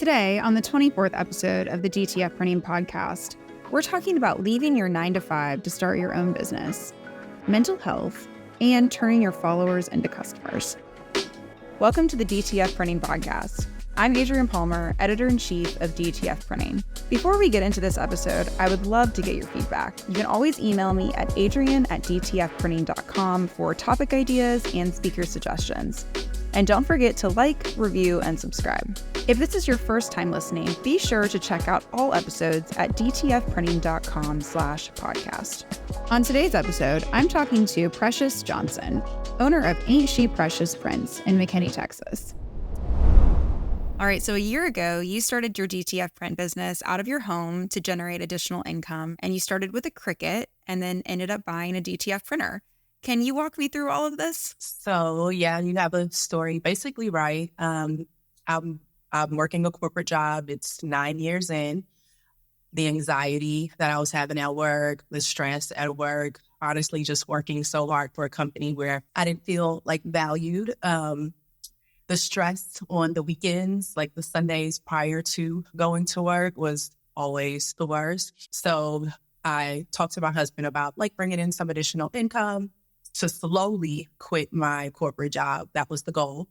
Today, on the 24th episode of the DTF Printing Podcast, we're talking about leaving your 9-to-5 to start your own business, mental health, and turning your followers into customers. Welcome to the DTF Printing Podcast. I'm Adrienne Palmer, Editor-in-Chief of DTF Printing. Before we get into this episode, I would love to get your feedback. You can always email me at adrienne@dtfprinting.com for topic ideas and speaker suggestions. And don't forget to like, review, and subscribe. If this is your first time listening, be sure to check out all episodes at dtfprinting.com/podcast. On today's episode, I'm talking to Precious Johnson, owner of Ain't She Precious Prints in McKinney, Texas. All right, so a year ago, you started your DTF print business out of your home to generate additional income, and you started with a Cricut and then ended up buying a DTF printer. Can you walk me through all of this? So, yeah, you have a story basically right. I'm working a corporate job. It's 9 years in. The anxiety that I was having at work, the stress at work, honestly, just working so hard for a company where I didn't feel like valued. The stress on the weekends, like the Sundays prior to going to work, was always the worst. So I talked to my husband about like bringing in some additional income to slowly quit my corporate job. That was the goal.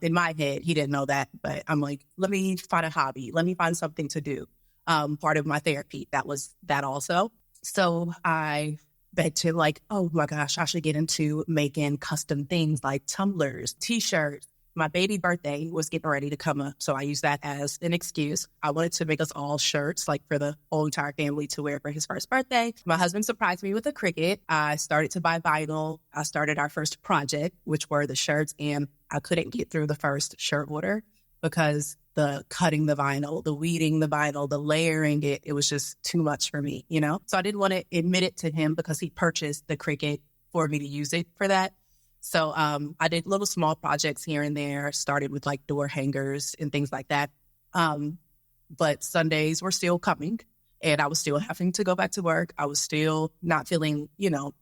In my head, he didn't know that, but I'm like, let me find a hobby. Let me find something to do. Part of my therapy, that was that also. So I begged him like, oh my gosh, I should get into making custom things like tumblers, t-shirts. My baby birthday was getting ready to come up, so I used that as an excuse. I wanted to make us all shirts, like for the whole entire family to wear for his first birthday. My husband surprised me with a Cricut. I started to buy vinyl. I started our first project, which were the shirts, and I couldn't get through the first shirt order because the cutting the vinyl, the weeding the vinyl, the layering it was just too much for me, you know? So I didn't want to admit it to him because he purchased the Cricut for me to use it for that. So I did little small projects here and there, started with like door hangers and things like that. But Sundays were still coming and I was still having to go back to work. I was still not feeling,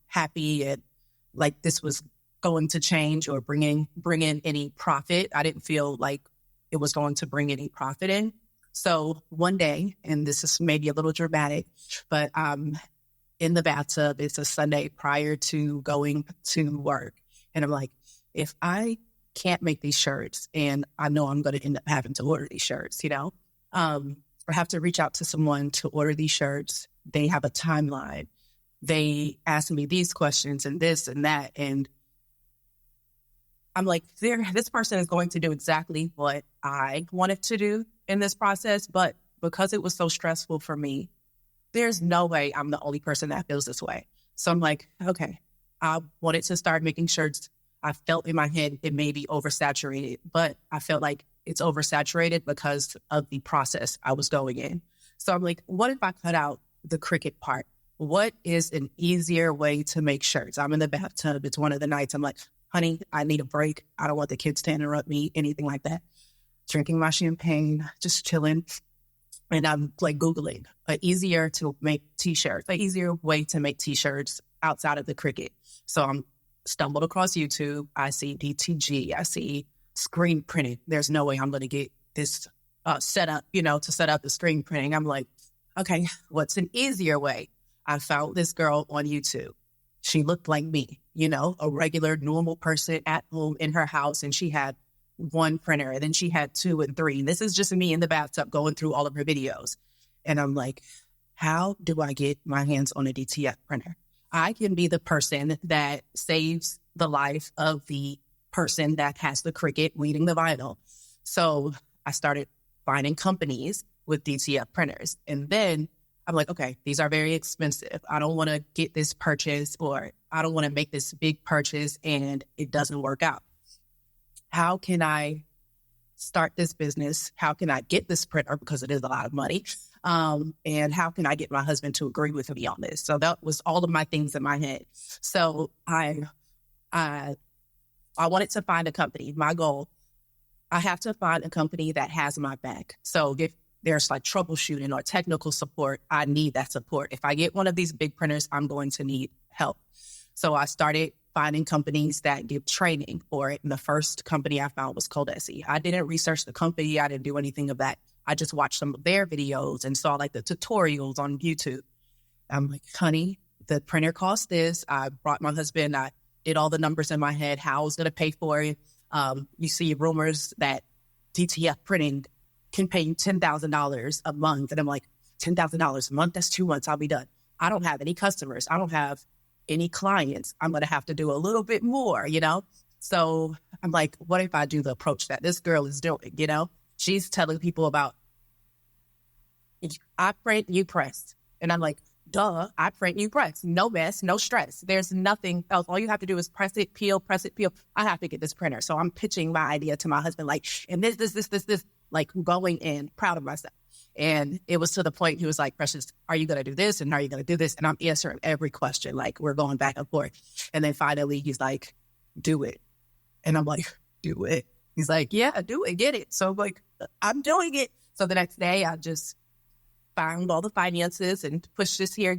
happy and like this was going to change or bring in any profit. I didn't feel like it was going to bring any profit in. So one day, and this is maybe a little dramatic, but in the bathtub, it's a Sunday prior to going to work. And I'm like, if I can't make these shirts and I know I'm going to end up having to order these shirts, or have to reach out to someone to order these shirts. They have a timeline. They ask me these questions and this and that. And I'm like, this person is going to do exactly what I wanted to do in this process. But because it was so stressful for me, there's no way I'm the only person that feels this way. So I'm like, okay. I wanted to start making shirts. I felt in my head it may be oversaturated, but I felt like it's oversaturated because of the process I was going in. So I'm like, what if I cut out the Cricut part? What is an easier way to make shirts? I'm in the bathtub. It's one of the nights. I'm like, honey, I need a break. I don't want the kids to interrupt me, anything like that. Drinking my champagne, just chilling. And I'm like Googling an easier to make t-shirts, an easier way to make t-shirts outside of the Cricut. So I'm stumbled across YouTube. I see DTG. I see screen printing. There's no way I'm going to get this set up, to set up the screen printing. I'm like, okay, what's an easier way? I found this girl on YouTube. She looked like me, a regular, normal person at home in her house. And she had one printer and then she had 2 and 3. And this is just me in the bathtub going through all of her videos. And I'm like, how do I get my hands on a DTF printer? I can be the person that saves the life of the person that has the Cricut weeding the vinyl. So I started finding companies with DTF printers. And then I'm like, okay, these are very expensive. I don't want to get this purchase or I don't want to make this big purchase and it doesn't work out. How can I start this business? How can I get this printer? Because it is a lot of money. And how can I get my husband to agree with me on this? So that was all of my things in my head. So I wanted to find a company. My goal, I have to find a company that has my back. So if there's like troubleshooting or technical support, I need that support. If I get one of these big printers, I'm going to need help. So I started finding companies that give training for it. And the first company I found was Coldesi. I didn't research the company. I didn't do anything of that. I just watched some of their videos and saw like the tutorials on YouTube. I'm like, honey, the printer cost this. I brought my husband. I did all the numbers in my head, how I was going to pay for it. You see rumors that DTF printing can pay you $10,000 a month. And I'm like, $10,000 a month? That's 2 months. I'll be done. I don't have any customers. I don't have any clients. I'm going to have to do a little bit more, you know? So I'm like, what if I do the approach that this girl is doing, you know? She's telling people about, I print, you press. And I'm like, duh, I print, you press. No mess, no stress. There's nothing else. All you have to do is press it, peel, press it, peel. I have to get this printer. So I'm pitching my idea to my husband, like, and this, like going in, proud of myself. And it was to the point he was like, Precious, are you going to do this? And are you going to do this? And I'm answering every question. Like, we're going back and forth. And then finally he's like, do it. And I'm like, do it. He's like, yeah, do it. Get it. So I'm like, I'm doing it. So the next day I just found all the finances and pushed this here,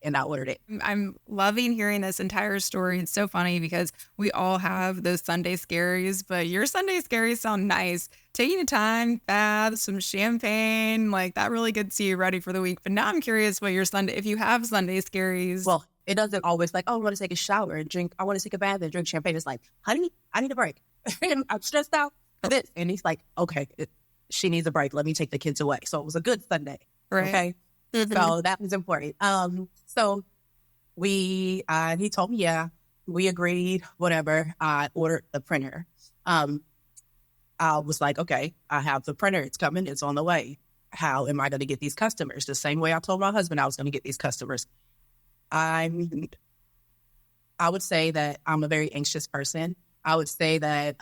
and I ordered it. I'm loving hearing this entire story. It's so funny because we all have those Sunday scaries, but your Sunday scaries sound nice. Taking a time, bath, some champagne, like that really gets you ready for the week. But now I'm curious what your Sunday, if you have Sunday scaries. Well, it doesn't always like, oh, I want to take a shower and drink. I want to take a bath and drink champagne. It's like, honey, I need a break. I'm stressed out for this. And he's like, okay, she needs a break. Let me take the kids away. So it was a good Sunday. Right. Okay. Mm-hmm. So that was important. So he told me, yeah, we agreed, whatever. I ordered the printer. I was like, okay, I have the printer. It's coming. It's on the way. How am I going to get these customers? The same way I told my husband I was going to get these customers. I would say that I'm a very anxious person. I would say that,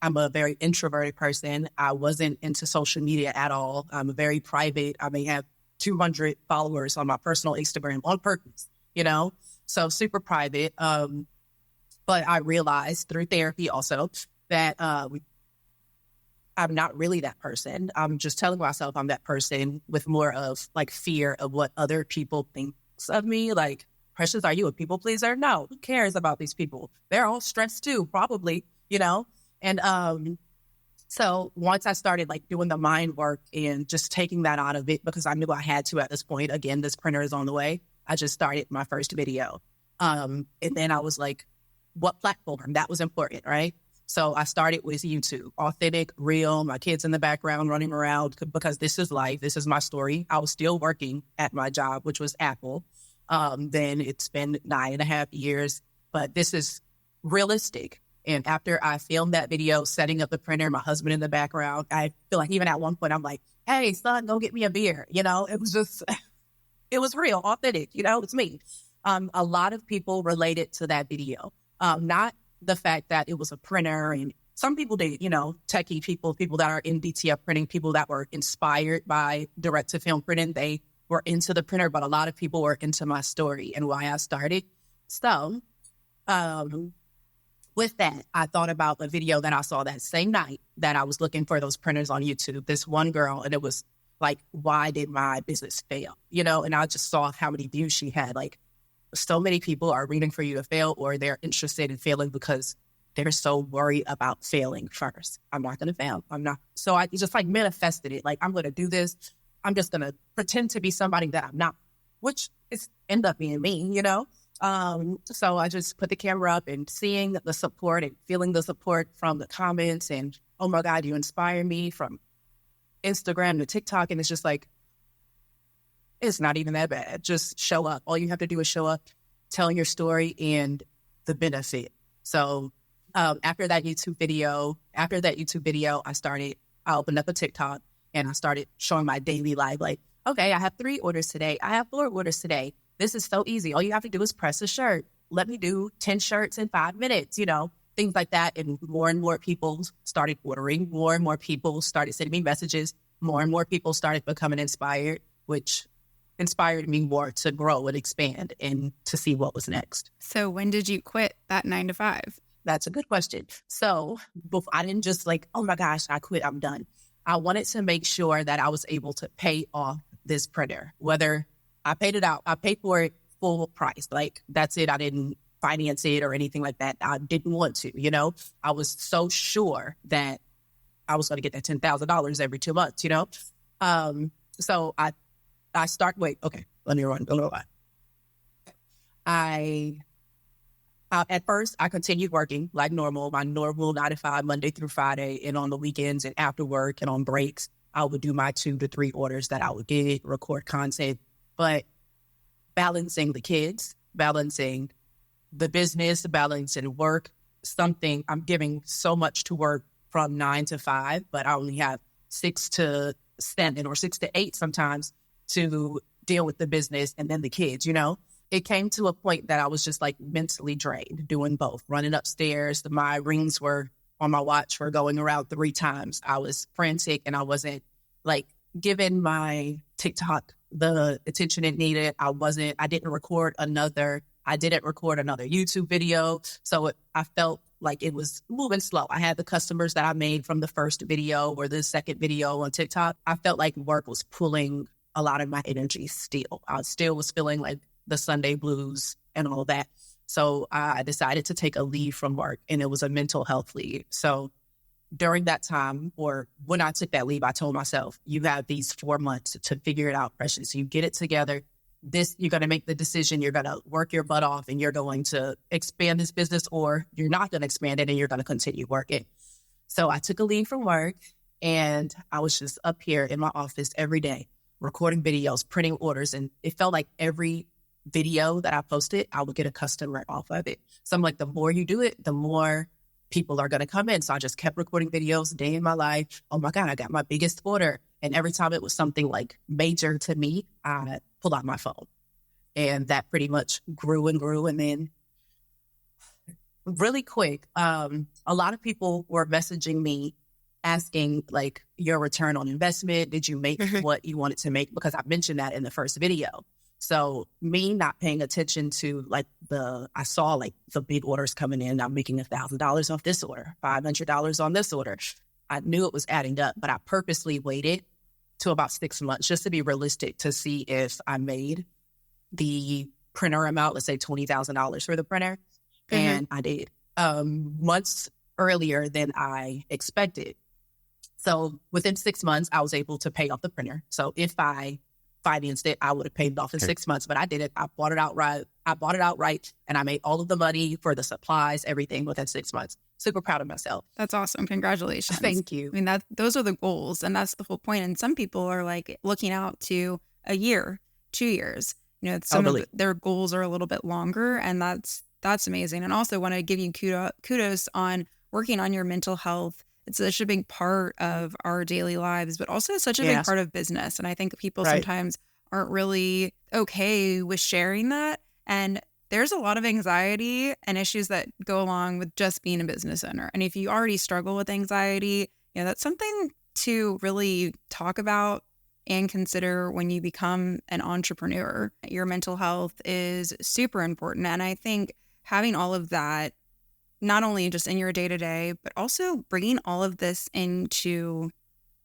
I'm a very introverted person. I wasn't into social media at all. I'm very private. I may have 200 followers on my personal Instagram on purpose, you know, so super private. But I realized through therapy also that I'm not really that person. I'm just telling myself I'm that person with more of like fear of what other people think of me. Like, Precious, are you a people pleaser? No, who cares about these people? They're all stressed too, probably, you know? And so once I started like doing the mind work and just taking that out of it, because I knew I had to at this point, again, this printer is on the way. I just started my first video. And then I was like, what platform? That was important, right? So I started with YouTube, authentic, real, my kids in the background running around because this is life. This is my story. I was still working at my job, which was Apple. Then it's been 9.5 years, but this is realistic. And after I filmed that video, setting up the printer, my husband in the background, I feel like even at one point, I'm like, hey, son, go get me a beer. You know, it was just, it was real, authentic. You know, it's me. A lot of people related to that video. Not the fact that it was a printer, and some people did, you know, techie people that are in DTF printing, people that were inspired by direct to film printing. They were into the printer, but a lot of people were into my story and why I started. So, with that, I thought about the video that I saw that same night that I was looking for those printers on YouTube. This one girl, and it was like, why did my business fail? You know, and I just saw how many views she had. Like, so many people are rooting for you to fail, or they're interested in failing because they're so worried about failing first. I'm not going to fail. I'm not. So I just like manifested it. Like, I'm going to do this. I'm just going to pretend to be somebody that I'm not, which is end up being me, you know? So I just put the camera up and seeing the support and feeling the support from the comments and, oh my God, you inspire me, from Instagram to TikTok. And it's just like, it's not even that bad. Just show up. All you have to do is show up, tell your story and the benefit. So, after that YouTube video, I opened up a TikTok and I started showing my daily life. Like, okay, I have 3 orders today. I have 4 orders today. This is so easy. All you have to do is press a shirt. Let me do 10 shirts in 5 minutes, you know, things like that. And more people started ordering. More and more people started sending me messages. More and more people started becoming inspired, which inspired me more to grow and expand and to see what was next. So when did you quit that 9 to 5? That's a good question. So I didn't just like, oh my gosh, I quit, I'm done. I wanted to make sure that I was able to pay off this printer, whether I paid it out. I paid for it full price. Like, that's it. I didn't finance it or anything like that. I didn't want to, you know. I was so sure that I was going to get that $10,000 every 2 months, you know? So I let me run a little while. At first, I continued working like normal, my normal 9 to 5, Monday through Friday, and on the weekends and after work and on breaks, I would do my 2 to 3 orders that I would get, record content, but balancing the kids, balancing the business, balancing work, something I'm giving so much to work from 9 to 5, but I only have 6 to 7 or 6 to 8 sometimes to deal with the business and then the kids, you know? It came to a point that I was just like mentally drained doing both, running upstairs. My rings were on my watch were going around 3 times. I was frantic and I wasn't like giving my TikTok the attention it needed. I didn't record another YouTube video. So I felt like it was moving slow. I had the customers that I made from the first video or the second video on TikTok. I felt like work was pulling a lot of my energy still. I still was feeling like the Sunday blues and all that. So I decided to take a leave from work, and it was a mental health leave. So during that time, or when I took that leave, I told myself, you have these 4 months to figure it out, Precious. You get it together. You're going to make the decision. You're going to work your butt off and you're going to expand this business, or you're not going to expand it and you're going to continue working. So I took a leave from work, and I was just up here in my office every day, recording videos, printing orders. And it felt like every video that I posted, I would get a customer off of it. So I'm like, the more you do it, the more people are going to come in. So I just kept recording videos, day in my life. Oh my God, I got my biggest order. And every time it was something like major to me, I pulled out my phone. And that pretty much grew and grew. And then really quick, a lot of people were messaging me asking like your return on investment. Did you make what you wanted to make? Because I mentioned that in the first video. So me not paying attention to I saw like the big orders coming in. I'm making $1,000 off this order, $500 on this order. I knew it was adding up, but I purposely waited to about 6 months just to be realistic to see if I made the printer amount, let's say $20,000 for the printer. And I did months earlier than I expected. So within 6 months, I was able to pay off the printer. So if I financed it, I would have paid it off in 6 months, but I did it. I bought it outright and I made all of the money for the supplies, everything within 6 months. Super proud of myself. That's awesome. Congratulations. Thank you. I mean, those are the goals, and that's the whole point. And some people are like looking out to a year, 2 years. You know, some of their goals are a little bit longer, and that's amazing. And also want to give you kudos on working on your mental health. It's such a big part of our daily lives, but also such a big part of business. And I think people sometimes aren't really okay with sharing that. And there's a lot of anxiety and issues that go along with just being a business owner. And if you already struggle with anxiety, you know, that's something to really talk about and consider when you become an entrepreneur. Your mental health is super important. And I think having all of that, not only just in your day-to-day, but also bringing all of this into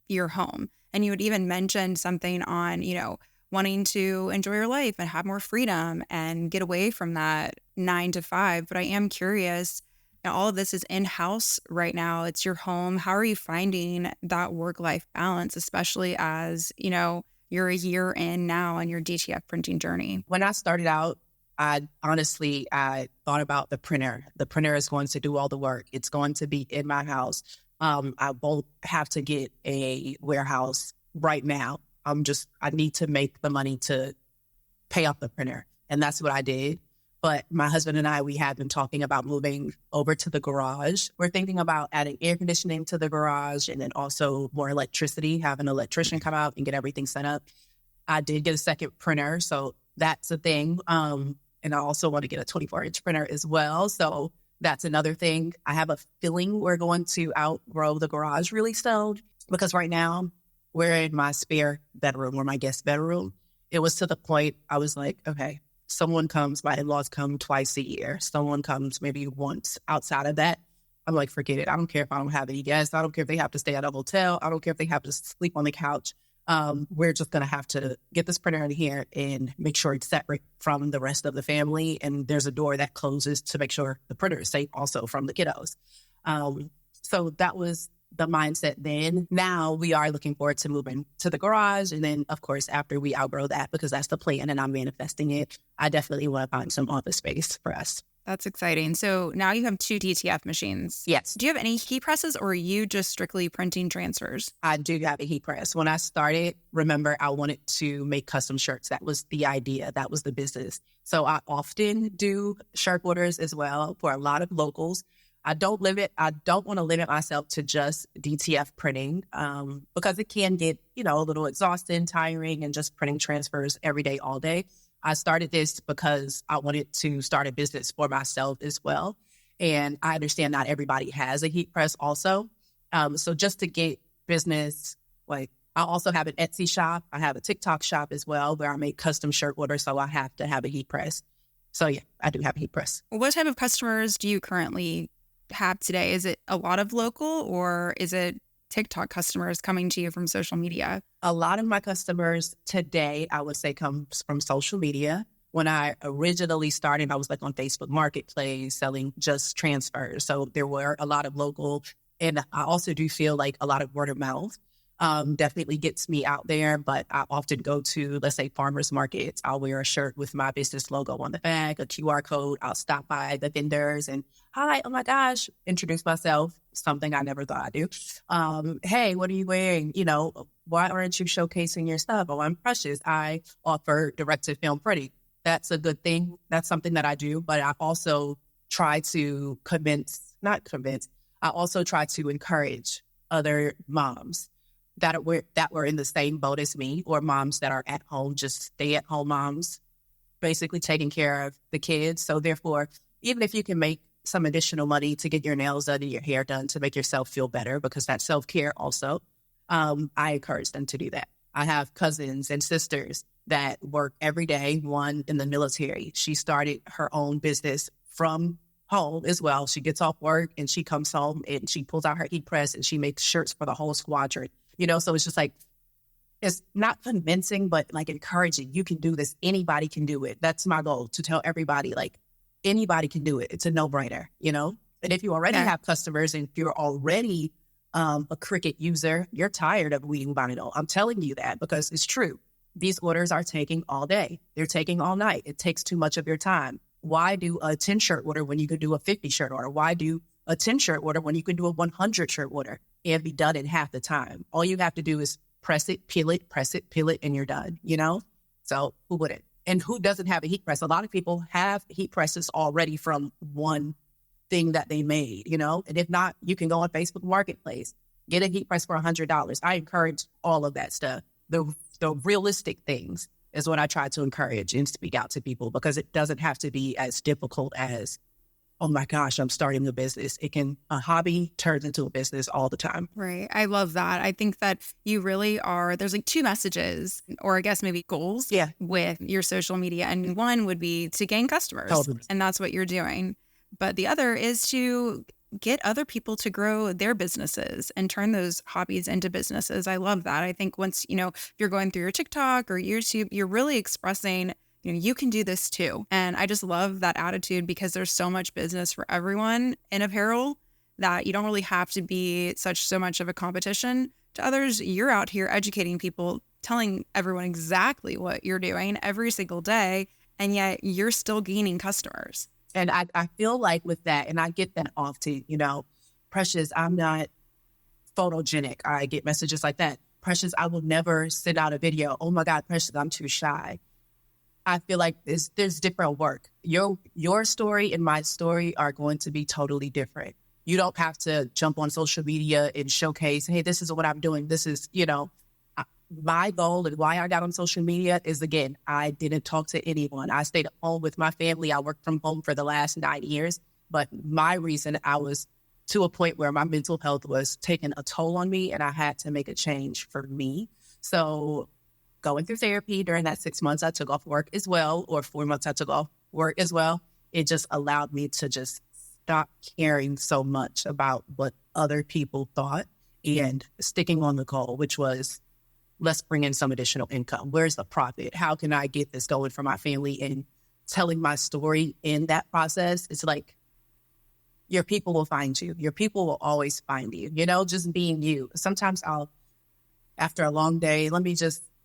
your home. And you would even mention something on, you know, wanting to enjoy your life and have more freedom and get away from that 9 to 5. But I am curious, you know, all of this is in-house right now. It's your home. How are you finding that work-life balance, especially as, you know, you're a year in now on your DTF printing journey? When I started out, I thought about the printer. The printer is going to do all the work. It's going to be in my house. I won't have to get a warehouse right now. I need to make the money to pay off the printer. And that's what I did. But my husband and I, we have been talking about moving over to the garage. We're thinking about adding air conditioning to the garage and then also more electricity, have an electrician come out and get everything set up. I did get a second printer, so that's a thing. And I also want to get a 24-inch printer as well. So that's another thing. I have a feeling we're going to outgrow the garage really soon because right now we're in my spare bedroom or my guest bedroom. It was to the point I was like, okay, someone comes, my in-laws come twice a year. Someone comes maybe once. Outside of that, I'm like, forget it. I don't care if I don't have any guests. I don't care if they have to stay at a hotel. I don't care if they have to sleep on the couch. We're just going to have to get this printer in here and make sure it's separate from the rest of the family. And there's a door that closes to make sure the printer is safe also from the kiddos. So that was the mindset then. Now we are looking forward to moving to the garage. And then, of course, after we outgrow that, because that's the plan and I'm manifesting it, I definitely want to find some office space for us. That's exciting. So now you have 2 DTF machines. Yes. Do you have any heat presses, or are you just strictly printing transfers? I do have a heat press. When I started, remember, I wanted to make custom shirts. That was the idea. That was the business. So I often do shirt orders as well for a lot of locals. I don't want to limit myself to just DTF printing because it can get, a little exhausting, tiring, and just printing transfers every day, all day. I started this because I wanted to start a business for myself as well. And I understand not everybody has a heat press also. So just to get business, I also have an Etsy shop. I have a TikTok shop as well where I make custom shirt orders. So I have to have a heat press. So yeah, I do have a heat press. What type of customers do you currently have today? Is it a lot of local, or is it TikTok customers coming to you from social media? A lot of my customers today, I would say, comes from social media. When I originally started, I was on Facebook Marketplace selling just transfers. So there were a lot of local, and I also do feel like a lot of word of mouth definitely gets me out there. But I often go to, let's say, farmers markets. I'll wear a shirt with my business logo on the back, a QR code. I'll stop by the vendors and, hi, oh my gosh, introduce myself, something I never thought I'd do. Hey, what are you wearing? Why aren't you showcasing your stuff? Oh, I'm Precious. I offer direct-to-film printing. That's a good thing. That's something that I do. But I also try to I also try to encourage other moms that were in the same boat as me, or moms that are at home, just stay-at-home moms, basically taking care of the kids. So therefore, even if you can make some additional money to get your nails done and your hair done to make yourself feel better, because that's self-care also, I encourage them to do that. I have cousins and sisters that work every day, one in the military. She started her own business from home as well. She gets off work and she comes home and she pulls out her heat press and she makes shirts for the whole squadron. So it's just it's not convincing, but encouraging. You can do this. Anybody can do it. That's my goal, to tell everybody, anybody can do it. It's a no-brainer, And if you already have customers and if you're already a Cricut user, you're tired of weeding vinyl. I'm telling you that because it's true. These orders are taking all day. They're taking all night. It takes too much of your time. Why do a 10 shirt order when you could do a 50 shirt order? Why do a 10 shirt order when you can do a 100 shirt order and be done in half the time? All you have to do is press it, peel it, and you're done, So who wouldn't? And who doesn't have a heat press? A lot of people have heat presses already from one thing that they made, And if not, you can go on Facebook Marketplace, get a heat press for $100. I encourage all of that stuff. The realistic things is what I try to encourage and speak out to people, because it doesn't have to be as difficult as, oh my gosh, I'm starting a business. A hobby turns into a business all the time. Right. I love that. I think that you really are, there's 2 messages, or I guess maybe goals with your social media. And one would be to gain customers. Totally. And that's what you're doing. But the other is to get other people to grow their businesses and turn those hobbies into businesses. I love that. I think once, if you're going through your TikTok or YouTube, you're really expressing, you can do this too. And I just love that attitude, because there's so much business for everyone in apparel that you don't really have to be so much of a competition to others. You're out here educating people, telling everyone exactly what you're doing every single day, and yet you're still gaining customers. And I feel like with that, and I get that often, Precious, I'm not photogenic. I get messages like that. Precious, I will never send out a video. Oh my God, Precious, I'm too shy. I feel like there's different work. Your story and my story are going to be totally different. You don't have to jump on social media and showcase, hey, this is what I'm doing. This is, my goal and why I got on social media is, again, I didn't talk to anyone. I stayed at home with my family. I worked from home for the last 9 years. But my reason, I was to a point where my mental health was taking a toll on me and I had to make a change for me. So going through therapy during that 6 months, I took off work as well, or 4 months I took off work as well. It just allowed me to just stop caring so much about what other people thought and sticking on the goal, which was, let's bring in some additional income. Where's the profit? How can I get this going for my family? And telling my story in that process, it's your people will find you. Your people will always find you, just being you. Sometimes after a long day,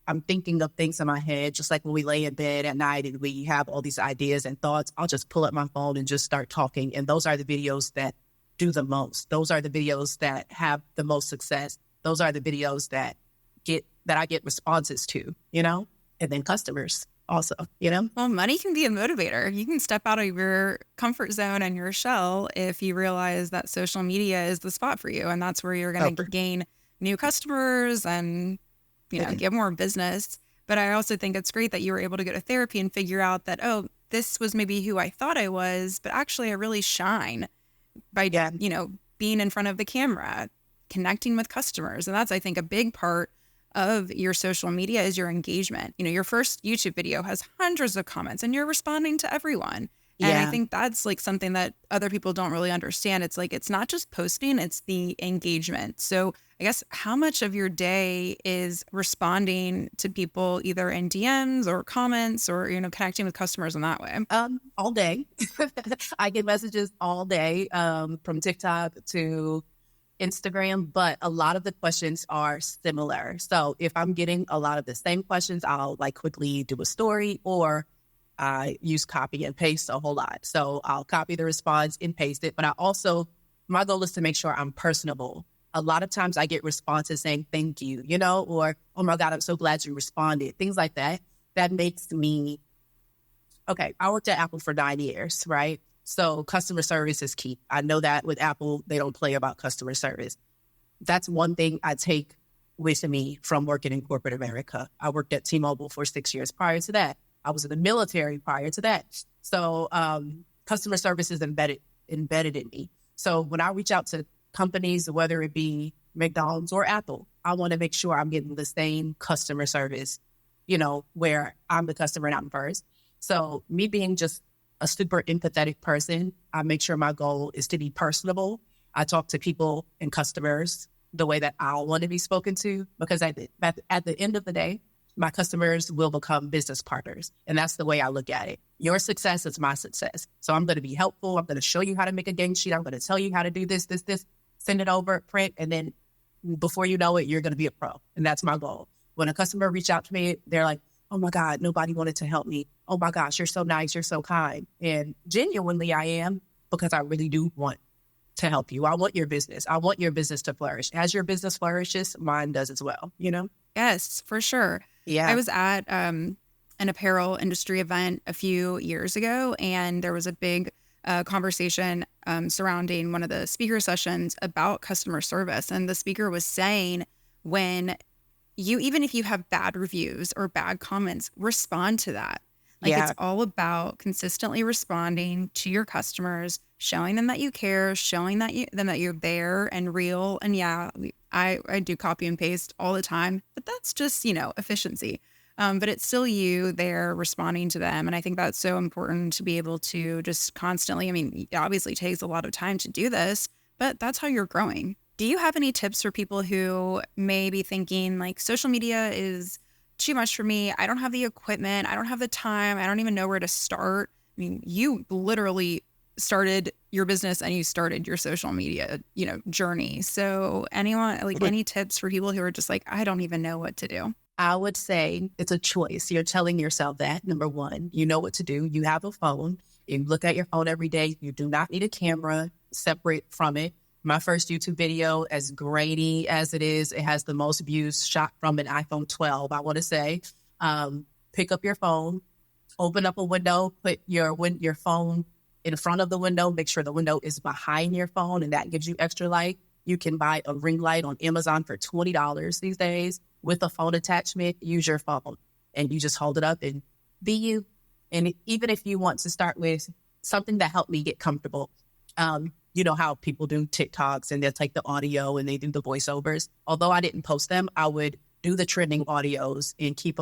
I'm thinking of things in my head, just like when we lay in bed at night and we have all these ideas and thoughts, I'll just pull up my phone and just start talking. And those are the videos that do the most. Those are the videos that have the most success. Those are the videos that I get responses to, and then customers also, Well, money can be a motivator. You can step out of your comfort zone and your shell if you realize that social media is the spot for you. And that's where you're going to gain new customers and, get more business. But I also think it's great that you were able to go to therapy and figure out that, oh, this was maybe who I thought I was, but actually I really shine by, being in front of the camera, connecting with customers. And that's, I think, a big part of your social media is your engagement. Your first YouTube video has hundreds of comments and you're responding to everyone. And I think that's like something that other people don't really understand. It's like, it's not just posting, it's the engagement. So I guess how much of your day is responding to people either in DMs or comments or, connecting with customers in that way? All day. I get messages all day, from TikTok to Instagram, but a lot of the questions are similar. So if I'm getting a lot of the same questions, I'll quickly do a story, or I use copy and paste a whole lot. So I'll copy the response and paste it. But my goal is to make sure I'm personable. A lot of times I get responses saying, thank you, or, oh my God, I'm so glad you responded. Things like that. That makes me, okay, I worked at Apple for 9 years, right? So customer service is key. I know that with Apple, they don't play about customer service. That's one thing I take with me from working in corporate America. I worked at T-Mobile for 6 years prior to that. I was in the military prior to that. So customer service is embedded in me. So when I reach out to companies, whether it be McDonald's or Apple, I want to make sure I'm getting the same customer service, where I'm the customer and I'm first. So me being just a super empathetic person, I make sure my goal is to be personable. I talk to people and customers the way that I want to be spoken to, because at the end of the day, my customers will become business partners. And that's the way I look at it. Your success is my success. So I'm going to be helpful. I'm going to show you how to make a game sheet. I'm going to tell you how to do this, send it over, print. And then before you know it, you're going to be a pro. And that's my goal. When a customer reach out to me, they're like, oh my God, nobody wanted to help me. Oh my gosh, you're so nice. You're so kind. And genuinely I am, because I really do want to help you. I want your business. I want your business to flourish. As your business flourishes, mine does as well, Yes, for sure. Yeah. I was at an apparel industry event a few years ago, and there was a big conversation surrounding one of the speaker sessions about customer service. And the speaker was saying, even if you have bad reviews or bad comments, respond to that. It's all about consistently responding to your customers, showing them that you care, showing them that you're there and real. And I do copy and paste all the time, but that's just, efficiency. But it's still you there responding to them. And I think that's so important to be able to just constantly, it obviously takes a lot of time to do this, but that's how you're growing. Do you have any tips for people who may be thinking social media is too much for me? I don't have the equipment. I don't have the time. I don't even know where to start. You literally started your business and you started your social media, journey. So any tips for people who are just I don't even know what to do? I would say it's a choice. You're telling yourself that, number one, you know what to do. You have a phone. You look at your phone every day. You do not need a camera separate from it. My first YouTube video, as grainy as it is, it has the most views shot from an iPhone 12, I want to say. Pick up your phone, open up a window, put your phone in front of the window, make sure the window is behind your phone, and that gives you extra light. You can buy a ring light on Amazon for $20 these days with a phone attachment. Use your phone and you just hold it up and be you. And even if you want to start with something that helped me get comfortable, you know how people do TikToks and they'll take the audio and they do the voiceovers. Although I didn't post them, I would do the trending audios and keep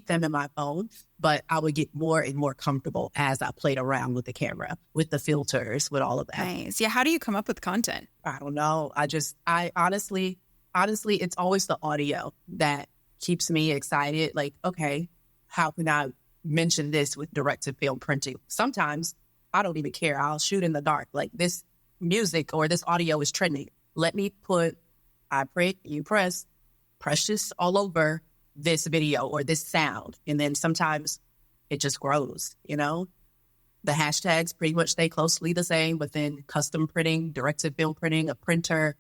them in my phone. But I would get more and more comfortable as I played around with the camera, with the filters, with all of that. Nice. Yeah. How do you come up with content? I don't know. I honestly, it's always the audio that keeps me excited. Okay, how can I mention this with direct to film printing? Sometimes I don't even care. I'll shoot in the dark. music or this audio is trending. Let me put, I print, you press this all over this video or this sound. And then sometimes it just grows, you know? The hashtags pretty much stay closely the same, but then custom printing, direct-to-film printing, a printer,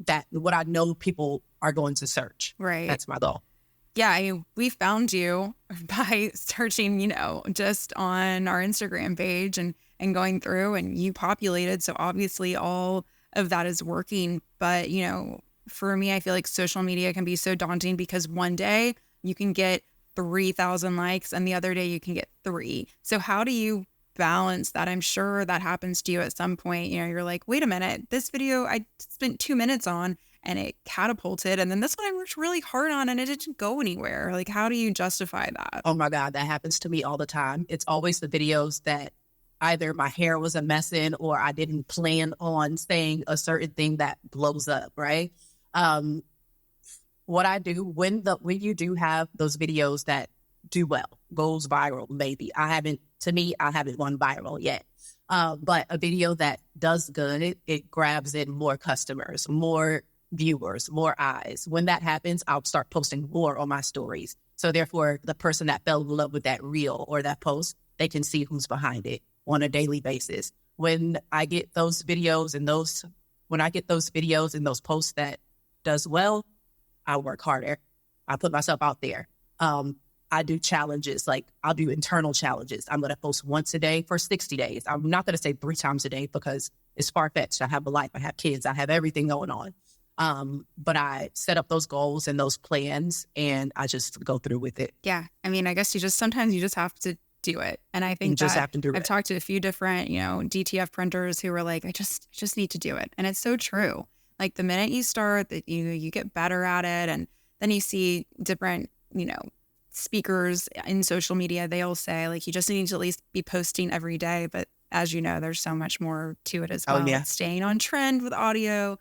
that what I know people are going to search. Right. That's my goal. Yeah, we found you by searching, you know, just on our Instagram page and going through, and you populated. So obviously all of that is working. But, you know, for me, I feel like social media can be so daunting because one day you can get 3,000 likes and the other day you can get 3. So how do you balance that? I'm sure that happens to you at some point. You know, you're like, wait a minute, this video I spent 2 minutes on and it catapulted. And then this one I worked really hard on and it didn't go anywhere. Like, how do you justify that? Oh my God, that happens to me all the time. It's always the videos that either my hair was a mess in or I didn't plan on saying a certain thing that blows up, right? What I do when you do have those videos that do well, goes viral, maybe. I haven't gone viral yet. But a video that does good, it grabs in more customers, more viewers, more eyes. When that happens, I'll start posting more on my stories. So therefore, the person that fell in love with that reel or that post, they can see who's behind it on a daily basis. When I get those videos and those posts that does well, I work harder. I put myself out there. I do challenges, like I'll do internal challenges. I'm going to post once a day for 60 days. I'm not going to say 3 times a day because it's far-fetched. I have a life, I have kids, I have everything going on. But I set up those goals and those plans and I just go through with it. Yeah. I mean, I guess sometimes you just have to do it. And I think you just have to do it. I've talked to a few different, you know, DTF printers who were like, I just need to do it. And it's so true. Like the minute you start that you get better at it. And then you see different, you know, speakers in social media, they all say like, you just need to at least be posting every day. But as you know, there's so much more to it as well. Oh, yeah. It's staying on trend with audio.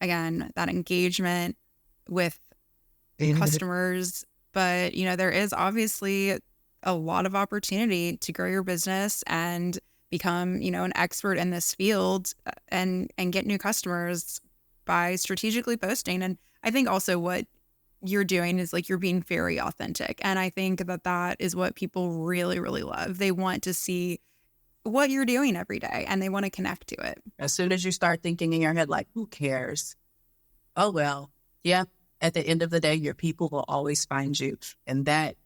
Again, that engagement with customers. But, you know, there is obviously a lot of opportunity to grow your business and become, you know, an expert in this field and get new customers by strategically posting. And I think also what you're doing is like you're being very authentic. And I think that is what people really, really love. They want to see what you're doing every day and they want to connect to it. As soon as you start thinking in your head, like, who cares? Oh, well, yeah. At the end of the day, your people will always find you. And that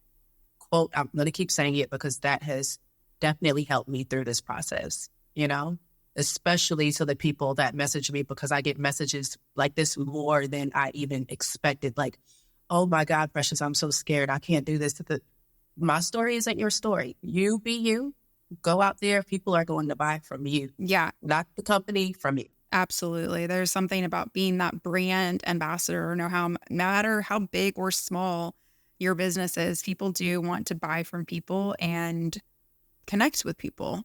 quote, I'm going to keep saying it because that has definitely helped me through this process, you know, especially to the people that message me, because I get messages like this more than I even expected. Like, oh my God, Precious, I'm so scared. I can't do this. My story isn't your story. You be you. Go out there. People are going to buy from you. Yeah. Not the company, from you. Absolutely. There's something about being that brand ambassador, no matter how big or small your business is, people do want to buy from people and connect with people.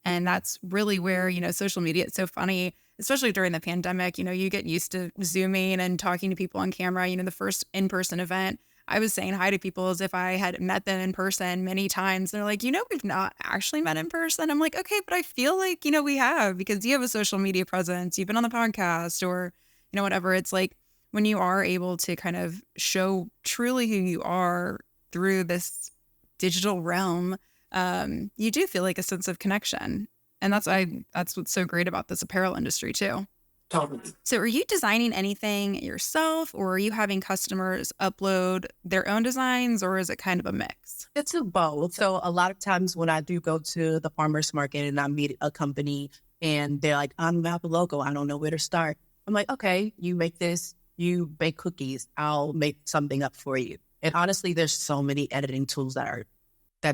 And that's really where, you know, social media, it's so funny, especially during the pandemic, you know, you get used to Zooming and talking to people on camera. You know, the first in-person event, I was saying hi to people as if I had met them in person many times. They're like, you know, we've not actually met in person. I'm like, okay, but I feel like, you know, we have, because you have a social media presence, you've been on the podcast or, you know, whatever. It's like when you are able to kind of show truly who you are through this digital realm, you do feel like a sense of connection. And that's what's so great about this apparel industry too. Totally. So are you designing anything yourself, or are you having customers upload their own designs, or is it kind of a mix? It's a both. So a lot of times when I do go to the farmer's market and I meet a company and they're like, I'm about the logo, I don't know where to start. I'm like, okay, you make this, you bake cookies, I'll make something up for you. And honestly, there's so many editing tools that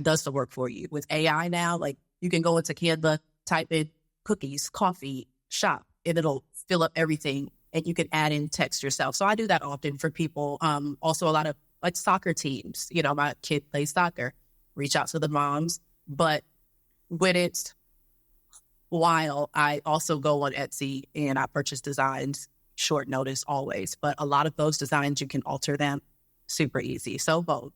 does the work for you. With AI now, like you can go into Canva, type in cookies, coffee, shop, and it'll fill up everything and you can add in text yourself. So I do that often for people. Also a lot of like soccer teams, you know, my kid plays soccer, reach out to the moms, but when it's while I also go on Etsy and I purchase designs, short notice always, but a lot of those designs, you can alter them super easy. So both.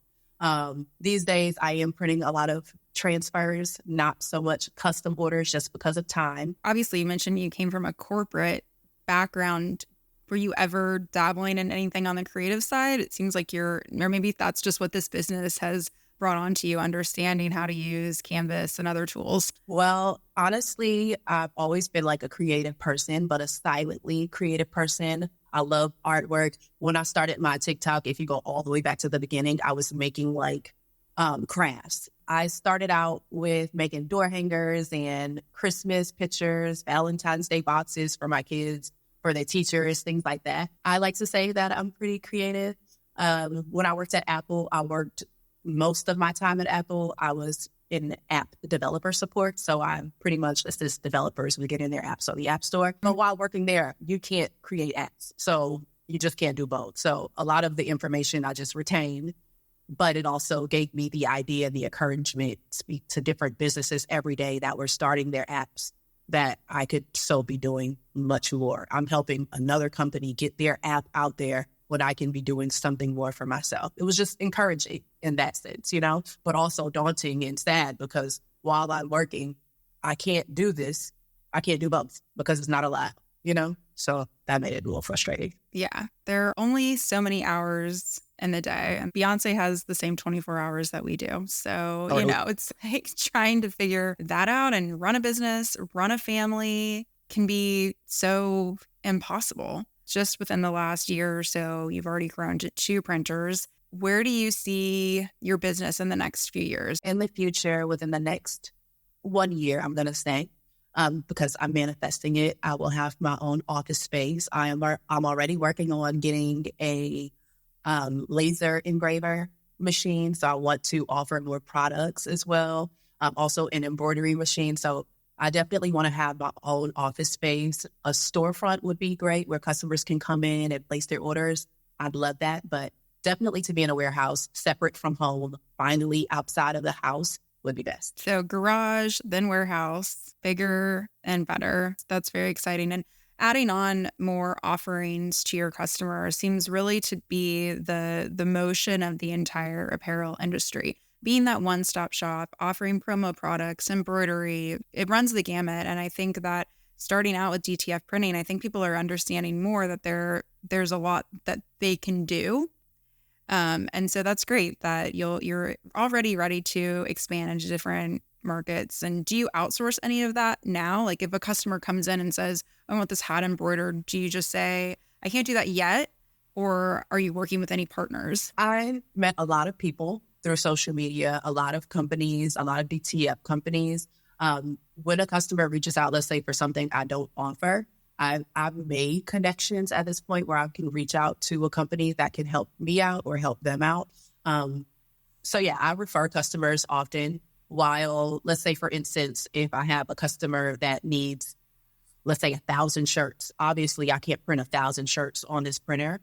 These days, I am printing a lot of transfers, not so much custom orders just because of time. Obviously, you mentioned you came from a corporate background. Were you ever dabbling in anything on the creative side? It seems like or maybe that's just what this business has brought onto you, understanding how to use Canvas and other tools. Well, honestly, I've always been like a creative person, but a silently creative person. I love artwork. When I started my TikTok, if you go all the way back to the beginning, I was making like crafts. I started out with making door hangers and Christmas pictures, Valentine's Day boxes for my kids, for their teachers, things like that. I like to say that I'm pretty creative. When I worked at Apple, I worked most of my time at Apple. I was in app developer support. So I'm pretty much assist developers with getting their apps on the App Store. But while working there, you can't create apps. So you just can't do both. So a lot of the information I just retained, but it also gave me the idea, the encouragement to speak to different businesses every day that were starting their apps that I could so be doing much more. I'm helping another company get their app out there when I can be doing something more for myself. It was just encouraging in that sense, you know, but also daunting and sad because while I'm working, I can't do this. I can't do both because it's not allowed, you know? So that made it a little frustrating. Yeah. There are only so many hours in the day. And Beyonce has the same 24 hours that we do. So, you know, it's like trying to figure that out and run a business, run a family can be so impossible. Just within the last year or so, you've already grown to 2 printers. Where do you see your business in the next few years? In the future, within the next 1 year, I'm going to say, because I'm manifesting it, I will have my own office space. I'm already working on getting a laser engraver machine. So I want to offer more products as well. Also an embroidery machine. So I definitely want to have my own office space. A storefront would be great where customers can come in and place their orders. I'd love that. But definitely to be in a warehouse separate from home, finally outside of the house would be best. So garage, then warehouse, bigger and better. That's very exciting. And adding on more offerings to your customer seems really to be the motion of the entire apparel industry. Being that one-stop shop, offering promo products, embroidery, it runs the gamut. And I think that starting out with DTF printing, I think people are understanding more that there's a lot that they can do. And so that's great that you're already ready to expand into different markets. And do you outsource any of that now? Like if a customer comes in and says, I want this hat embroidered, do you just say, I can't do that yet? Or are you working with any partners? I met a lot of people through social media, a lot of companies, a lot of DTF companies. When a customer reaches out, let's say for something I don't offer, I've made connections at this point where I can reach out to a company that can help me out or help them out. So yeah, I refer customers often. While, let's say, for instance, if I have a customer that needs, let's say, 1,000 shirts, obviously I can't print 1,000 shirts on this printer.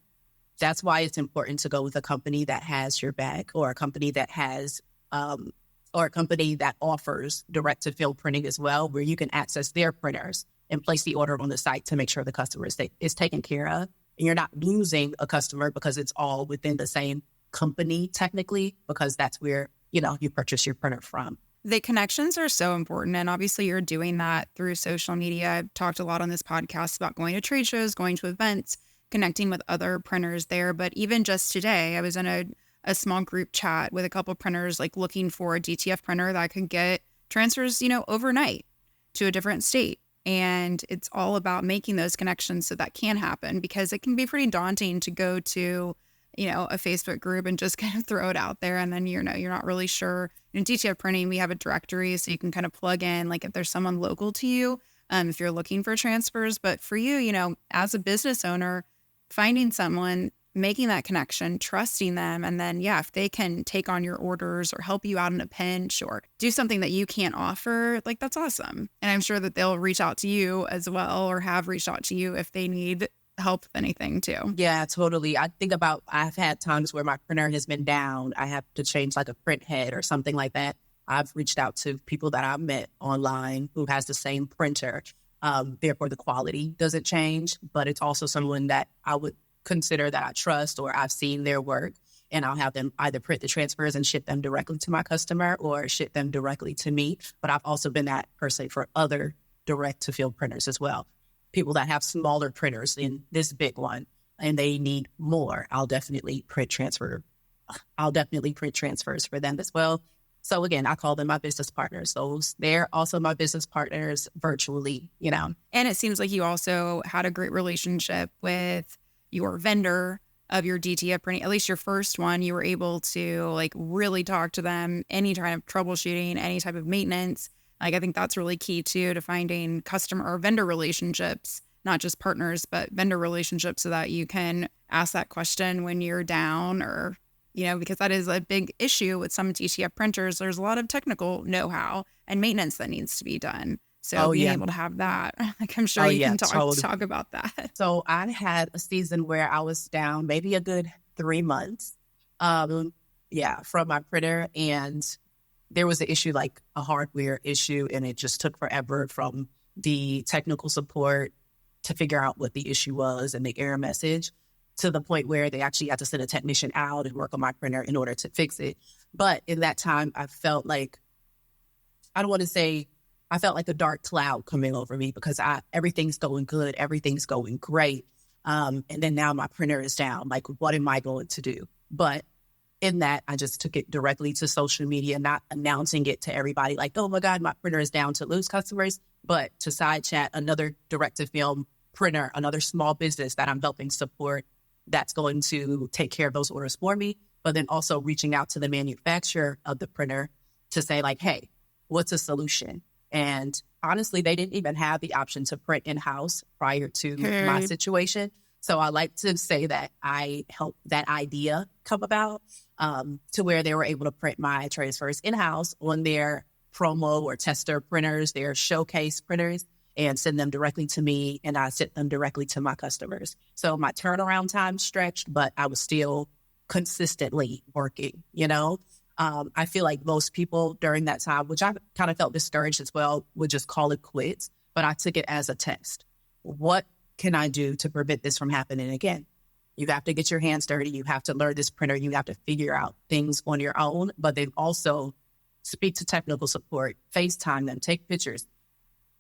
That's why it's important to go with a company that has your back or a company that has, or a company that offers direct to fill printing as well, where you can access their printers and place the order on the site to make sure the customer is taken care of. And you're not losing a customer because it's all within the same company technically, because that's where, you know, you purchase your printer from. The connections are so important. And obviously you're doing that through social media. I've talked a lot on this podcast about going to trade shows, going to events, connecting with other printers there. But even just today, I was in a small group chat with a couple of printers, like looking for a DTF printer that could get transfers, you know, overnight to a different state. And it's all about making those connections so that can happen, because it can be pretty daunting to go to, you know, a Facebook group and just kind of throw it out there. And then, you know, you're not really sure. In DTF printing, we have a directory so you can kind of plug in, like if there's someone local to you, if you're looking for transfers. But for you, you know, as a business owner, finding someone, making that connection, trusting them, and then, yeah, if they can take on your orders or help you out in a pinch or do something that you can't offer, like that's awesome. And I'm sure that they'll reach out to you as well, or have reached out to you if they need help with anything too. Yeah, totally. I've had times where my printer has been down. I have to change like a print head or something like that. I've reached out to people that I've met online who has the same printer. Therefore, the quality doesn't change, but it's also someone that I would consider that I trust or I've seen their work. and I'll have them either print the transfers and ship them directly to my customer or ship them directly to me. But I've also been that person for other direct-to-field printers as well. People that have smaller printers than this big one and they need more, I'll definitely print transfers for them as well. So again, I call them my business partners. They're also my business partners virtually, And it seems like you also had a great relationship with your vendor of your DTF printing, at least your first one. You were able to really talk to them, any kind of troubleshooting, any type of maintenance. I think that's really key too, to finding customer or vendor relationships, not just partners, but vendor relationships, so that you can ask that question when you're down or, because that is a big issue with some DTF printers. There's a lot of technical know-how and maintenance that needs to be done. So being able to have that, I'm sure you can talk about that. So I had a season where I was down maybe a good 3 months, from my printer, and there was an issue, like a hardware issue, and it just took forever from the technical support to figure out what the issue was and the error message, to the point where they actually had to send a technician out and work on my printer in order to fix it. But in that time, I felt like, I felt like a dark cloud coming over me, because everything's going good, everything's going great. And then now my printer is down. Like, what am I going to do? But in that, I just took it directly to social media, not announcing it to everybody like, oh my God, my printer is down, to lose customers, but to side chat another direct-to-film printer, another small business that I'm helping support, that's going to take care of those orders for me. But then also reaching out to the manufacturer of the printer to say like, hey, what's a solution? And honestly, they didn't even have the option to print in-house prior to my situation. So I like to say that I helped that idea come about, to where they were able to print my transfers in-house on their promo or tester printers, their showcase printers, and send them directly to me, and I sent them directly to my customers. So my turnaround time stretched, but I was still consistently working, I feel like most people during that time, which I kind of felt discouraged as well, would just call it quits, but I took it as a test. What can I do to prevent this from happening again? You have to get your hands dirty. You have to learn this printer. You have to figure out things on your own, but then also speak to technical support, FaceTime them, take pictures,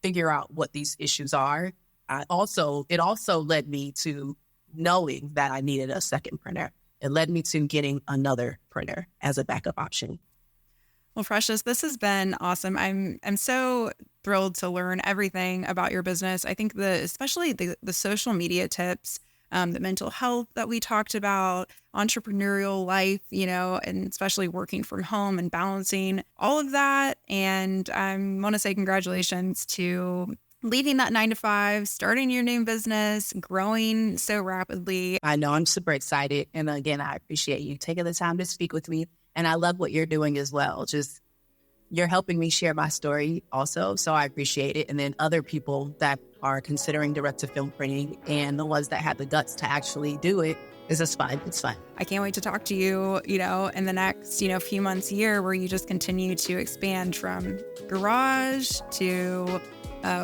figure out what these issues are. It also led me to knowing that I needed a second printer. It led me to getting another printer as a backup option. Well, Precious, this has been awesome. I'm so thrilled to learn everything about your business. I think especially the social media tips, the mental health that we talked about, entrepreneurial life, and especially working from home and balancing all of that. And I want to say congratulations to leaving that 9-to-5, starting your new business, growing so rapidly. I know, I'm super excited. And again, I appreciate you taking the time to speak with me. And I love what you're doing as well. Just, you're helping me share my story also. So I appreciate it. And then other people that are considering direct-to-film printing and the ones that have the guts to actually do it, is just fun. It's fun. I can't wait to talk to you, in the next, few months, year, where you just continue to expand from garage to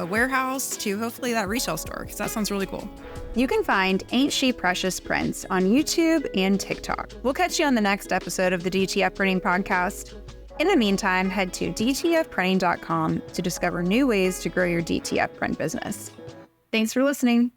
warehouse to hopefully that retail store, because that sounds really cool. You can find Ain't She Precious Prints on YouTube and TikTok. We'll catch you on the next episode of the DTF Printing Podcast. In the meantime, head to dtfprinting.com to discover new ways to grow your DTF print business. Thanks for listening.